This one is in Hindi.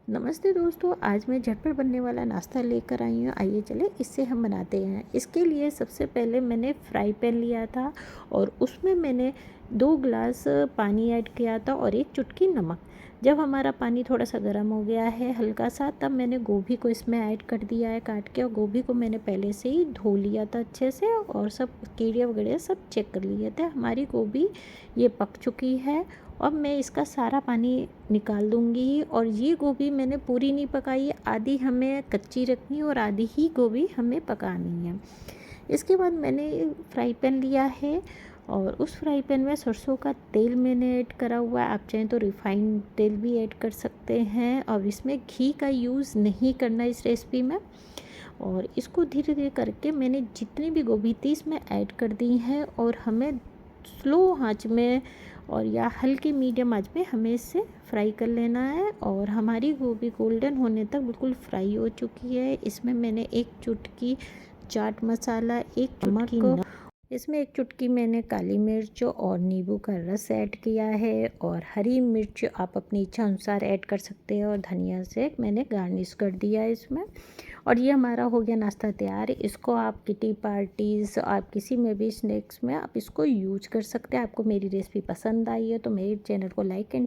नमस्ते दोस्तों, आज मैं झटपट बनने वाला नाश्ता लेकर आई हूँ। आइए चले इससे हम बनाते हैं। इसके लिए सबसे पहले मैंने फ्राई पैन लिया था और उसमें मैंने 2 गिलास पानी ऐड किया था और 1 चुटकी नमक। जब हमारा पानी थोड़ा सा गर्म हो गया है हल्का सा, तब मैंने गोभी को इसमें ऐड कर दिया है काट के। और गोभी को मैंने पहले से ही धो लिया था अच्छे से और सब कीड़े वगैरह सब चेक कर लिए थे। हमारी गोभी ये पक चुकी है। अब मैं इसका सारा पानी निकाल दूंगी। और ये गोभी मैंने पूरी नहीं पकाई है, आधी हमें कच्ची रखनी है और आधी ही गोभी हमें पकानी है। इसके बाद मैंने फ्राई पैन लिया है और उस फ्राई पैन में सरसों का तेल मैंने ऐड करा हुआ है। आप चाहें तो रिफाइंड तेल भी ऐड कर सकते हैं और इसमें घी का यूज़ नहीं करना इस रेसिपी में। और इसको धीरे धीरे करके मैंने जितनी भी गोभी थी इसमें ऐड कर दी है और हमें स्लो आंच में और या हल्की मीडियम आंच में हमें इसे फ्राई कर लेना है। और हमारी गोभी गोल्डन होने तक बिल्कुल फ्राई हो चुकी है। इसमें मैंने 1 चुटकी चाट मसाला, 1 चुटकी इसमें 1 चुटकी मैंने काली मिर्च और नींबू का रस ऐड किया है और हरी मिर्च आप अपनी इच्छा अनुसार ऐड कर सकते हैं और धनिया से मैंने गार्निश कर दिया है इसमें। और ये हमारा हो गया नाश्ता तैयार। इसको आप किटी पार्टीज़, आप किसी में भी स्नैक्स में आप इसको यूज कर सकते हैं। आपको मेरी रेसिपी पसंद आई है तो मेरे चैनल को लाइक एंड